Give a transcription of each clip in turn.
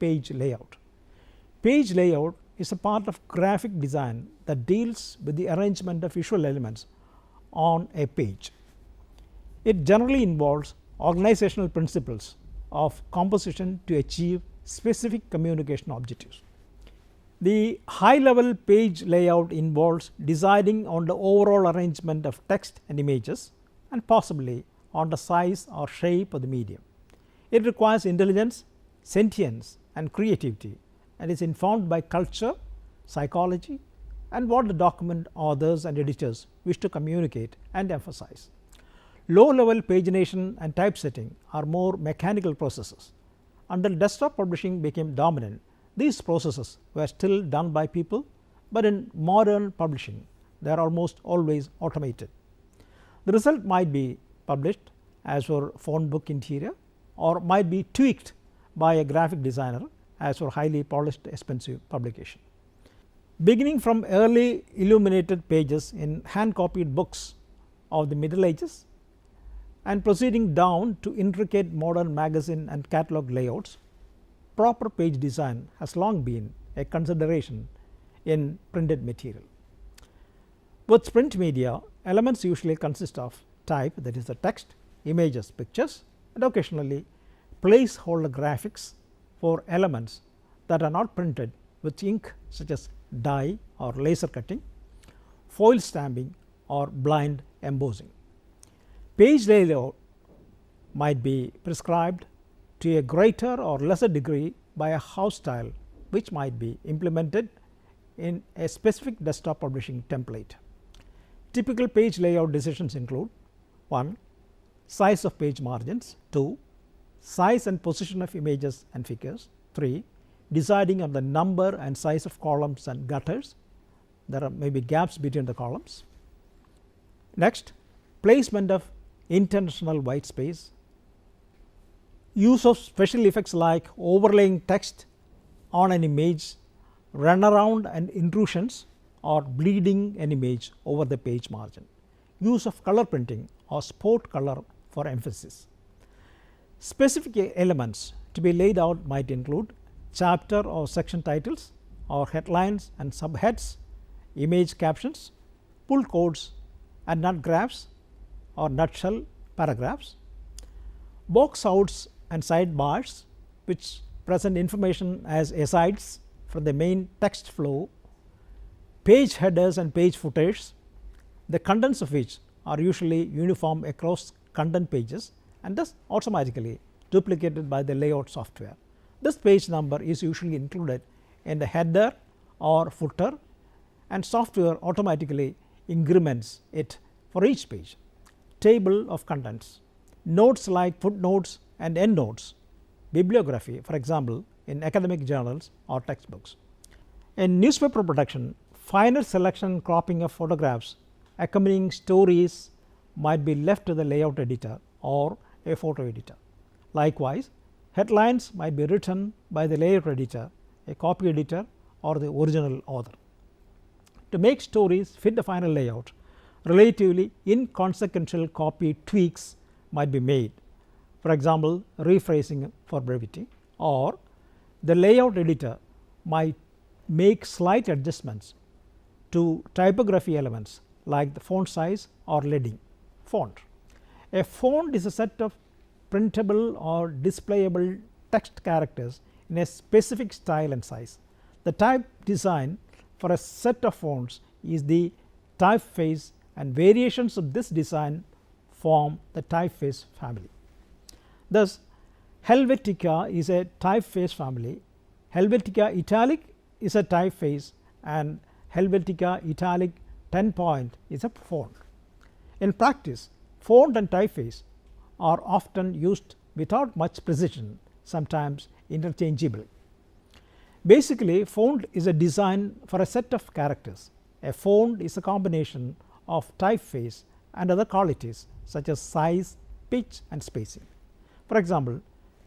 page layout. Page layout is a part of graphic design that deals with the arrangement of visual elements on a page. It generally involves organizational principles of composition to achieve specific communication objectives. The high level page layout involves deciding on the overall arrangement of text and images and possibly on the size or shape of the medium. It requires intelligence, sentience and creativity, and is informed by culture, psychology and what the document authors and editors wish to communicate and emphasize. Low level pagination and typesetting are more mechanical processes. Until desktop publishing became dominant, these processes were still done by people, but in modern publishing they are almost always automated. The result might be published as for phone book interior or might be tweaked by a graphic designer as for highly polished expensive publication. Beginning from early illuminated pages in hand copied books of the Middle Ages and proceeding down to intricate modern magazine and catalog layouts, proper page design has long been a consideration in printed material. With print media, elements usually consist of type, that is the text, images, pictures, and occasionally placeholder graphics for elements that are not printed with ink, such as dye or laser cutting, foil stamping or blind embossing. Page layout might be prescribed to a greater or lesser degree by a house style, which might be implemented in a specific desktop publishing template. Typical page layout decisions include: 1. Size of page margins, 2. Size and position of images and figures, 3. Deciding on the number and size of columns and gutters, there are maybe gaps between the columns. Next, placement of intentional white space, use of special effects like overlaying text on an image, runaround and intrusions, or bleeding an image over the page margin, use of color printing or sport color for emphasis. Specific elements to be laid out might include chapter or section titles or headlines and subheads, image captions, pull quotes and nut graphs or nutshell paragraphs, box outs and sidebars which present information as asides from the main text flow, page headers and page footers, the contents of which are usually uniform across content pages and thus automatically duplicated by the layout software. This page number is usually included in the header or footer, and software automatically increments it for each page. Table of contents, notes like footnotes and endnotes, bibliography, for example in academic journals or textbooks. In newspaper production, finer selection and cropping of photographs accompanying stories might be left to the layout editor or a photo editor. Likewise, headlines might be written by the layout editor, a copy editor or the original author. To make stories fit the final layout, relatively inconsequential copy tweaks might be made, for example rephrasing for brevity, or the layout editor might make slight adjustments to typography elements like the font size or leading font. A font is a set of printable or displayable text characters in a specific style and size. The type design for a set of fonts is the typeface, and variations of this design form the typeface family. Thus, Helvetica is a typeface family, Helvetica Italic is a typeface, and Helvetica Italic 10 point is a font. In practice, font and typeface are often used without much precision, sometimes interchangeable. Basically, font is a design for a set of characters. A font is a combination of typeface and other qualities such as size, pitch and spacing. For example,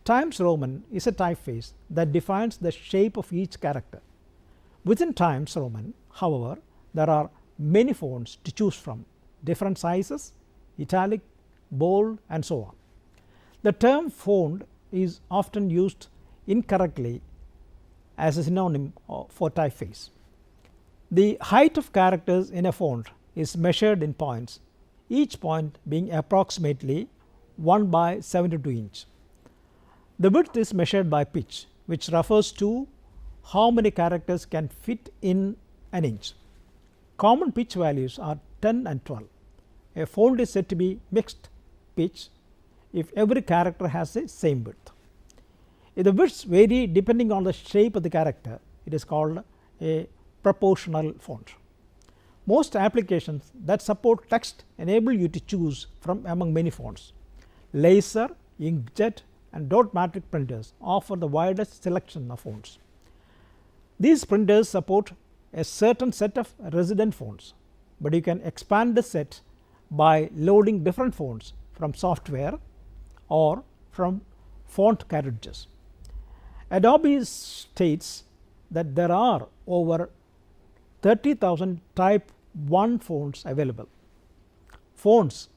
Times Roman is a typeface that defines the shape of each character. Within Times Roman, however, there are many fonts to choose from, different sizes, italic, bold and so on. The term font is often used incorrectly as a synonym for typeface. The height of characters in a font is measured in points, each point being approximately 1 by 72 inch. The width is measured by pitch, which refers to how many characters can fit in an inch. Common pitch values are 10 and 12. A font is said to be mixed pitch if every character has the same width. If the widths vary depending on the shape of the character, it is called a proportional font. Most applications that support text enable you to choose from among many fonts. Laser, inkjet and dot matrix printers offer the widest selection of fonts. These printers support a certain set of resident fonts, but you can expand the set by loading different fonts from software or from font cartridges. Adobe states that there are over 30,000 type 1 fonts available. Fonts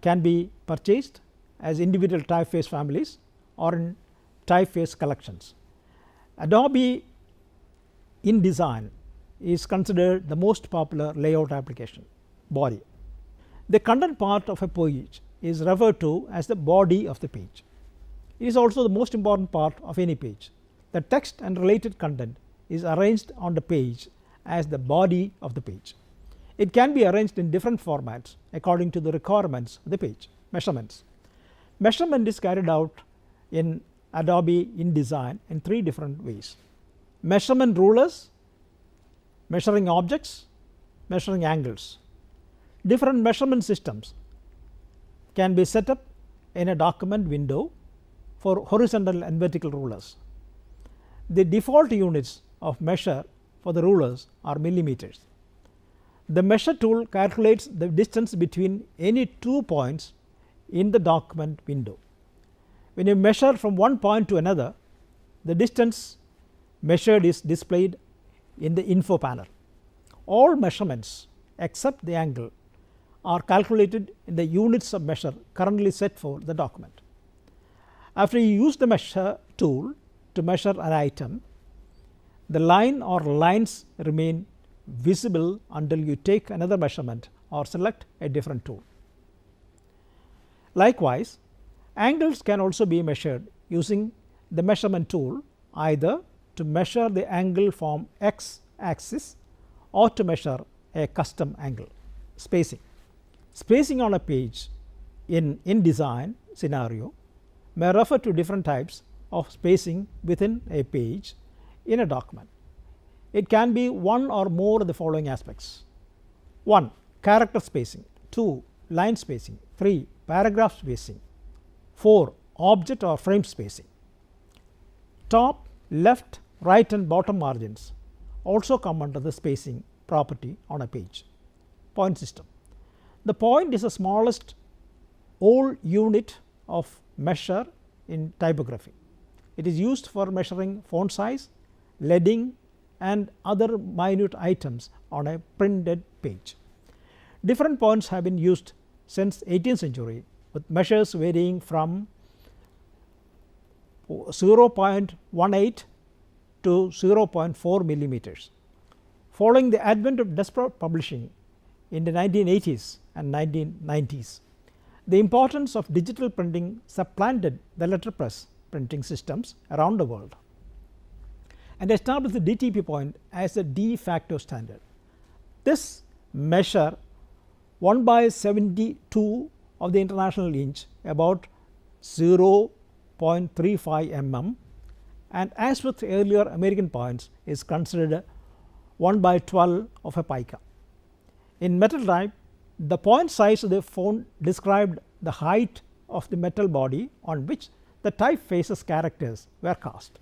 can be purchased as individual typeface families or in typeface collections. Adobe InDesign is considered the most popular layout application. Body. The content part of a page is referred to as the body of the page. It is also the most important part of any page. The text and related content is arranged on the page as the body of the page. It can be arranged in different formats according to the requirements of the page. Measurements. Measurement is carried out in Adobe InDesign in 3 different ways. Measurement rulers, measuring objects, measuring angles. Different measurement systems can be set up in a document window for horizontal and vertical rulers. The default units of measure for the rulers are millimeters. The measure tool calculates the distance between any 2 points in the document window. When you measure from one point to another, the distance measured is displayed in the info panel. All measurements except the angle are calculated in the units of measure currently set for the document. After you use the measure tool to measure an item, the line or lines remain visible until you take another measurement or select a different tool. Likewise, angles can also be measured using the measurement tool, either to measure the angle from x axis or to measure a custom angle. Spacing. Spacing on a page in InDesign scenario may refer to different types of spacing within a page in a document. It can be one or more of the following aspects: 1. Character spacing, 2. Line spacing, 3. Paragraph spacing, 4. Object or frame spacing. Top, left, right and bottom margins also come under the spacing property on a page. Point system. The point is the smallest whole unit of measure in typography. It is used for measuring font size, leading and other minute items on a printed page. Different points have been used since 18th century, with measures varying from 0.18 to 0.4 millimeters. Following the advent of desktop publishing in the 1980s and 1990s, the importance of digital printing supplanted the letterpress printing systems around the world and established the DTP point as a de facto standard. This measure 1 by 72 of the international inch, about 0.35 mm, and as with earlier American points is considered 1 by 12 of a pica. In metal type, the point size of the font described the height of the metal body on which the typeface's characters were cast.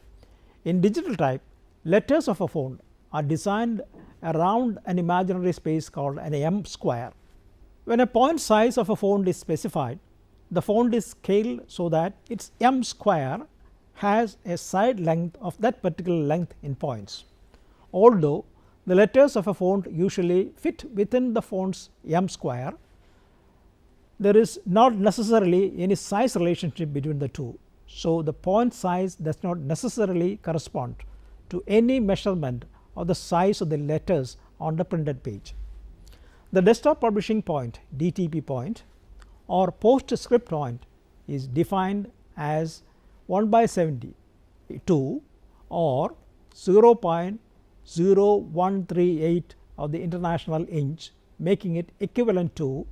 In digital type, letters of a font are designed around an imaginary space called an M square. When a point size of a font is specified, the font is scaled so that its M square has a side length of that particular length in points. Although the letters of a font usually fit within the font's M square, there is not necessarily any size relationship between the two. So, the point size does not necessarily correspond to any measurement of the size of the letters on the printed page. The desktop publishing point DTP point or PostScript point is defined as 1/72 or 0.0138 of the international inch, making it equivalent to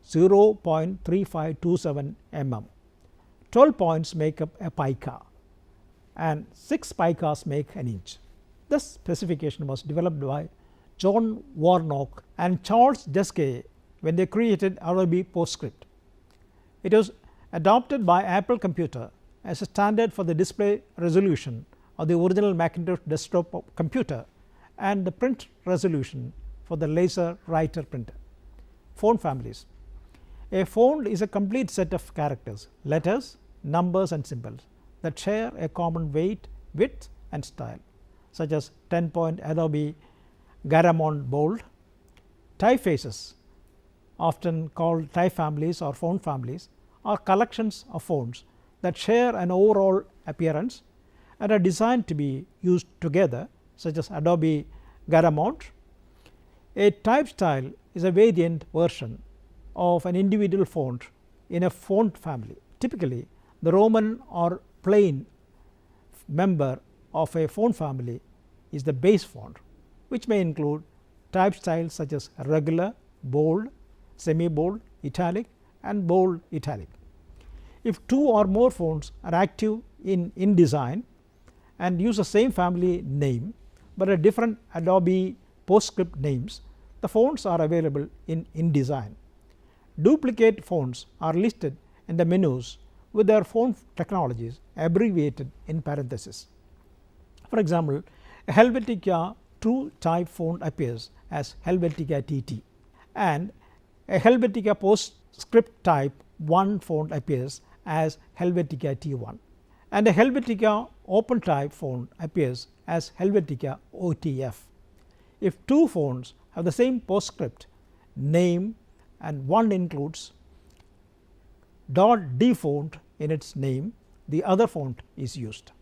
0.3527 mm. 12 points make up a pica and 6 picas make an inch. This specification was developed by John Warnock and Charles Deskey when they created Adobe PostScript. It was adopted by Apple Computer as a standard for the display resolution of the original Macintosh desktop computer and the print resolution for the laser writer printer. Font families. A font is a complete set of characters, letters, numbers and symbols that share a common weight, width and style, such as 10-point Adobe Garamond bold. Typefaces, often called type families or font families, are collections of fonts that share an overall appearance and are designed to be used together, such as Adobe Garamond. A type style is a variant version of an individual font in a font family. Typically, the Roman or plain member of a font family is the base font, which may include type styles such as regular, bold, semi-bold, italic and bold italic. If two or more fonts are active in InDesign and use the same family name but a different Adobe PostScript names, the fonts are available in InDesign. Duplicate fonts are listed in the menus with their font technologies abbreviated in parentheses. For example, a Helvetica True Type font appears as Helvetica TT and a Helvetica PostScript Type 1 font appears as Helvetica T1 and a Helvetica Open Type font appears as Helvetica OTF. If two fonts have the same PostScript name and one includes .d font in its name, the other font is used.